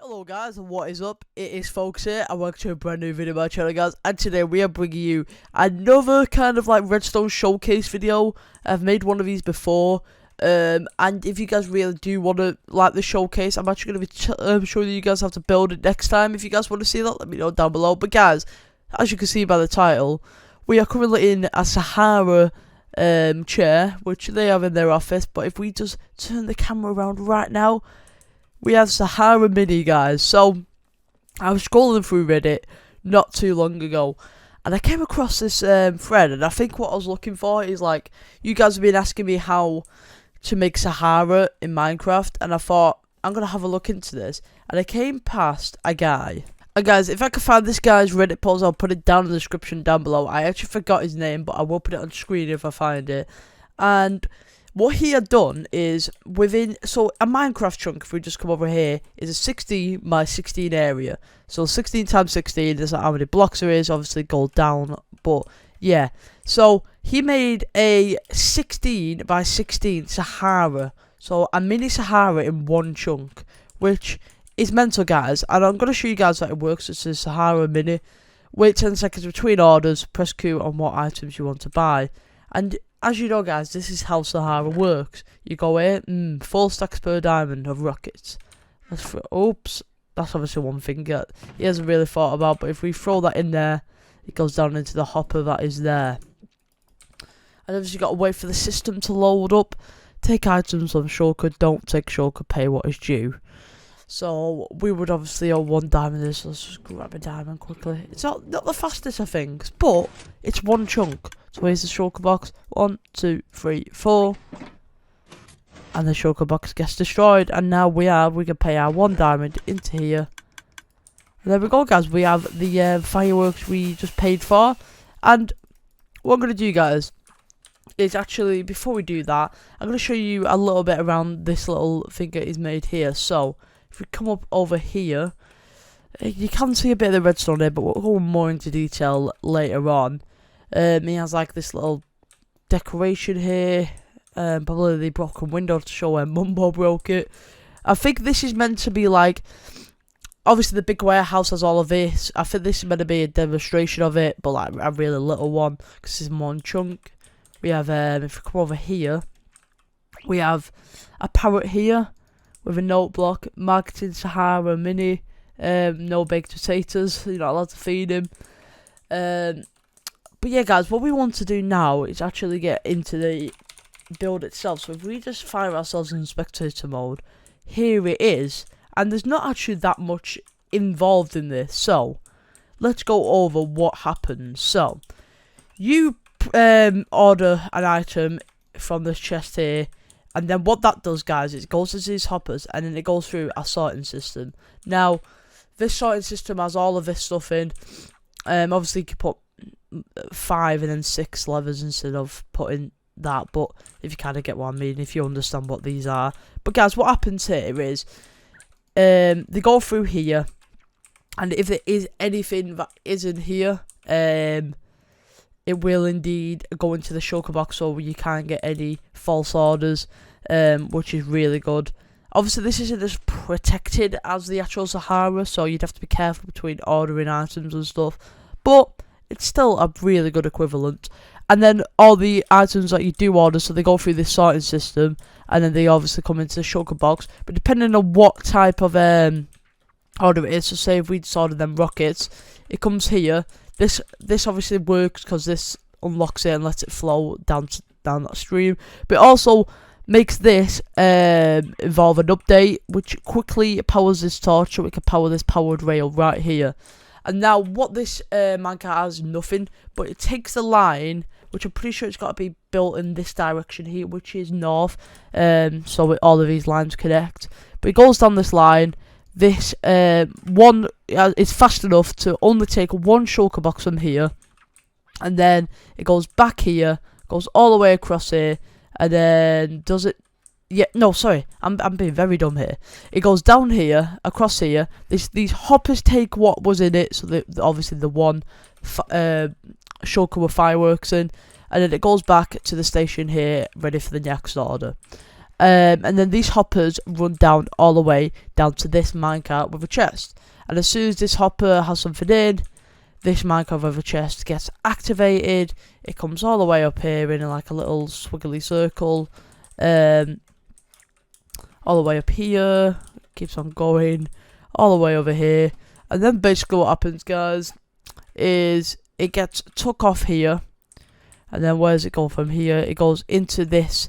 Hello guys, and what is up? It is Folks here, and welcome to a brand new video on my channel guys, and today we are bringing you another kind of like redstone showcase video. I've made one of these before, and if you guys really do want to like the showcase, I'm actually going to be showing you guys how to build it next time. If you guys want to see that, let me know down below. But guys, as you can see by the title, we are currently in a Sahara chair, which they have in their office, but if we just turn the camera around right now, we have Sahara Mini, guys. So I was scrolling through Reddit not too long ago, and I came across this thread, and I think what I was looking for is like, you guys have been asking me how to make Sahara in Minecraft, and I thought I'm gonna have a look into this, and I came past a guy. And guys, if I can find this guy's Reddit post, I'll put it down in the description down below. I actually forgot his name, but I will put it on screen if I find it. And what he had done is so a Minecraft chunk, if we just come over here, is a 16 by 16 area. So 16 times 16 is how many blocks there is, obviously go down, but yeah. So he made a 16 by 16 Sahara. So a mini Sahara in one chunk, which is mental, guys. And I'm going to show you guys how it works. It's a Sahara Mini. Wait 10 seconds between orders, press Q on what items you want to buy. And as you know, guys, this is how Sahara works. You go here, 4 stacks per diamond of rockets. Oops, that's obviously one thing that he hasn't really thought about, but if we throw that in there, it goes down into the hopper that is there. And obviously, you've got to wait for the system to load up. Take items on shortcut, don't take shortcut, pay what is due. So we would obviously owe 1 diamond. So let's just grab a diamond quickly. It's not the fastest of things, but it's one chunk. So here's the shulker box. 1, 2, 3, 4. And the shulker box gets destroyed. And now we can pay our 1 diamond into here. And there we go, guys. We have the fireworks we just paid for. And what I'm going to do, guys, is actually, before we do that, I'm going to show you a little bit around this little thing that is made here. So if we come up over here, you can see a bit of the redstone there, but we'll go more into detail later on. He has like this little decoration here, probably the broken window to show where Mumbo broke it. I think this is meant to be like, obviously the big warehouse has all of this. I think this is meant to be a demonstration of it, but like a really little one, because it's one chunk. We have, if we come over here, we have a parrot here with a note block, marketing Sahara Mini, no baked potatoes, you're not allowed to feed him. But yeah, guys, what we want to do now is actually get into the build itself. So if we just fire ourselves in spectator mode, here it is. And there's not actually that much involved in this. So let's go over what happens. So you order an item from this chest here. And then what that does, guys, is it goes into these hoppers. And then it goes through a sorting system. Now, this sorting system has all of this stuff in. Obviously, you can put 5 and then 6 levers instead of putting that, but if you kind of get what I mean, if you understand what these are. But guys, what happens here is they go through here, and if there is anything that isn't here, it will indeed go into the shulker box, so you can't get any false orders, which is really good. Obviously, this isn't as protected as the actual Sahara, so you'd have to be careful between ordering items and stuff, but it's still a really good equivalent. And then all the items that you do order, so they go through this sorting system, and then they obviously come into the shulker box. But depending on what type of order it is, so say if we just order them rockets, it comes here. This obviously works because this unlocks it and lets it flow down that stream. But it also makes this involve an update, which quickly powers this torch, so we can power this powered rail right here. And now what this minecart has, nothing, but it takes the line, which I'm pretty sure it's got to be built in this direction here, which is north, so all of these lines connect. But it goes down this line. This one is fast enough to only take 1 shulker box from here, and then it goes back here, goes all the way across here, and then does it. Yeah, no, sorry, I'm being very dumb here. It goes down here, across here. These hoppers take what was in it, so obviously the one shulker with fireworks in, and then it goes back to the station here, ready for the next order. And then these hoppers run down all the way down to this minecart with a chest. And as soon as this hopper has something in, this minecart with a chest gets activated. It comes all the way up here in like a little squiggly circle. All the way up here. Keeps on going. All the way over here. And then basically what happens, guys, is it gets took off here. And then where does it go from here? It goes into this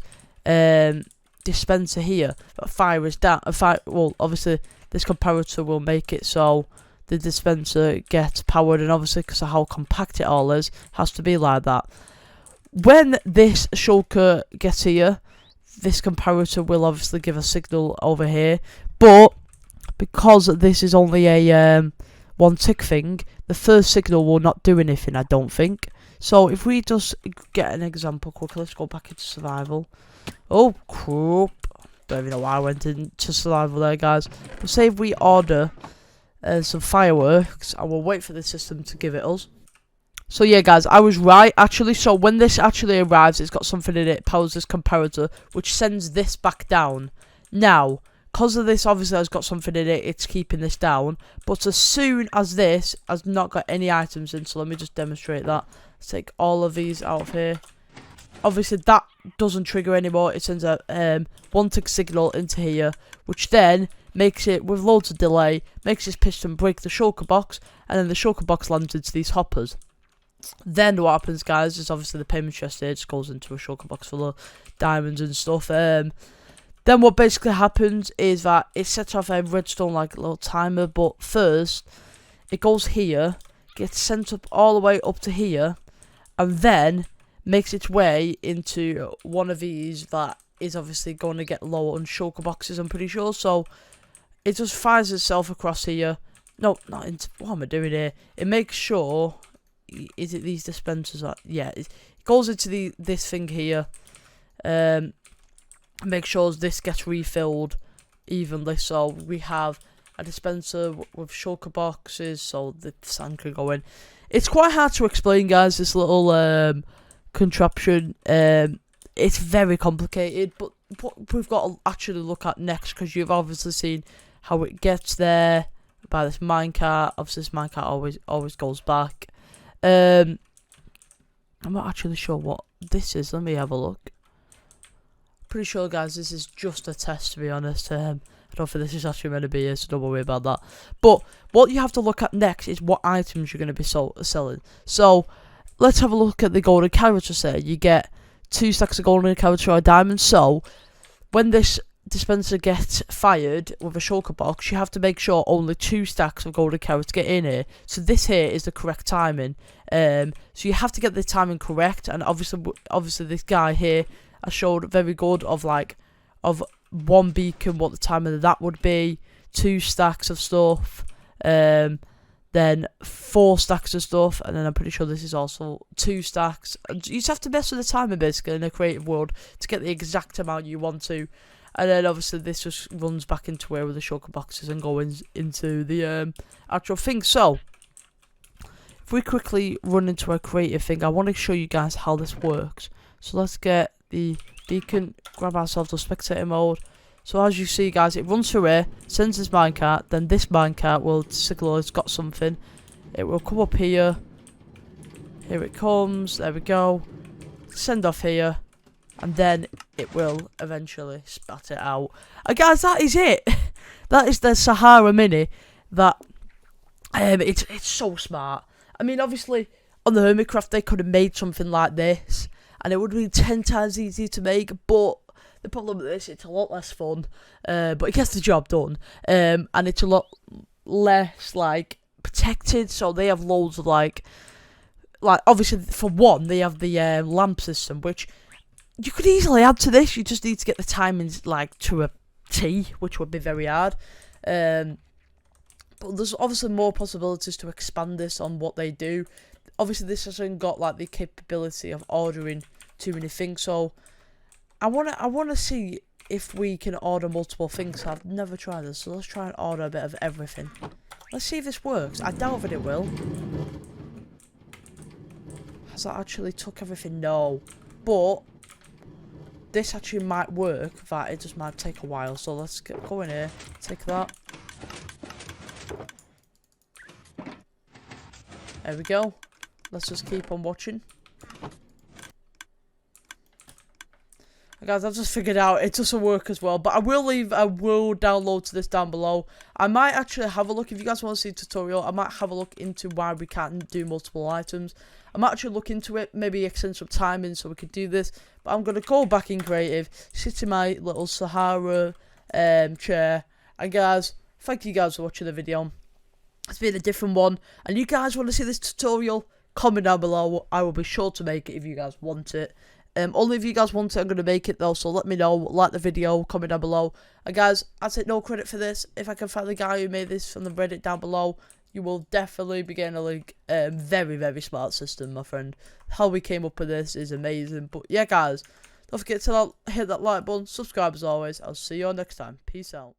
dispenser here. But fire is down. Well, obviously this comparator will make it so the dispenser gets powered, and obviously because of how compact it all is, has to be like that. When this shulker gets here, this comparator will obviously give a signal over here, but because this is only a one tick thing, the first signal will not do anything, I don't think. So if we just get an example quickly, let's go back into survival. Oh crap, don't even know why I went into survival there, guys. But say if we order some fireworks, I will wait for the system to give it us. So yeah, guys, I was right actually. So when this actually arrives, it's got something in it, powers this comparator, which sends this back down. Now, because of this, obviously has got something in it, it's keeping this down. But as soon as this has not got any items in, so let me just demonstrate that. Let's take all of these out of here. Obviously that doesn't trigger anymore. It sends a one tick signal into here, which then makes it, with loads of delay, makes this piston break the shulker box, and then the shulker box lands into these hoppers. Then what happens, guys, is obviously the payment chest here just goes into a shulker box full of diamonds and stuff. Then what basically happens is that it sets off a redstone like little timer, but first it goes here, gets sent up all the way up to here, and then makes its way into one of these that is obviously going to get low on shulker boxes, I'm pretty sure. So it just fires itself across here. No, not into, what am I doing here? It makes sure, is it these dispensers? Yeah, it goes into this thing here. Make sure this gets refilled evenly. So we have a dispenser with shulker boxes, so the sand can go in. It's quite hard to explain, guys, this little contraption. It's very complicated, but what we've got to actually look at next, because you've obviously seen how it gets there by this minecart. Obviously this minecart always goes back. I'm not actually sure what this is. Let me have a look. Pretty sure, guys, this is just a test, to be honest. I don't think this is actually meant to be here, so don't worry about that. But what you have to look at next is what items you're going to be selling. So let's have a look at the golden carrots. There you get 2 stacks of golden carrots or a diamond. So when this dispenser gets fired with a shulker box, you have to make sure only 2 stacks of golden carrots get in here. So this here is the correct timing. So you have to get the timing correct, and obviously this guy here I showed very good of 1 beacon, what the timing of that would be, 2 stacks of stuff, then 4 stacks of stuff, and then I'm pretty sure this is also 2 stacks. And you just have to mess with the timing basically in a creative world to get the exact amount you want to. And then obviously this just runs back into where the shulker boxes and goes into the actual thing. So if we quickly run into a creative thing, I want to show you guys how this works. So let's get the beacon, grab ourselves a spectator mode. So as you see, guys, it runs through here, sends this minecart, then this minecart will signal it's got something. It will come up here. Here it comes, there we go. Send off here, and then it will eventually spat it out. And guys, that is it. That is the Sahara Mini. That it's so smart. I mean, obviously on the HERMITCRAFT they could have made something like this, and it would have been 10 times easier to make, but the problem with this, it's a lot less fun, but it gets the job done, and it's a lot less, protected, so they have loads of, obviously, for one, they have the lamp system, which you could easily add to this. You just need to get the timings, to a T, which would be very hard, but there's obviously more possibilities to expand this on what they do. Obviously, this hasn't got, the capability of ordering too many things, so I wanna see if we can order multiple things. I've never tried this, so let's try and order a bit of everything. Let's see if this works. I doubt that it will. Has that actually took everything? No. But this actually might work, but it just might take a while. So let's go in here, take that. There we go. Let's just keep on watching. Guys, I've just figured out it doesn't work as well, but I will download to this down below. I might actually have a look, if you guys want to see a tutorial, I might have a look into why we can't do multiple items. I might actually look into it, maybe extend some time in so we could do this, but I'm going to go back in creative, sit in my little Sahara chair, and guys, thank you guys for watching the video. It's been a different one, and you guys want to see this tutorial, comment down below. I will be sure to make it if you guys want it. Only if you guys want it, I'm going to make it though, so let me know, like the video, comment down below. And guys, I take no credit for this. If I can find the guy who made this from the Reddit down below, you will definitely be getting a link. Very, very smart system, my friend. How we came up with this is amazing. But yeah, guys, don't forget to hit that like button, subscribe as always. I'll see you all next time. Peace out.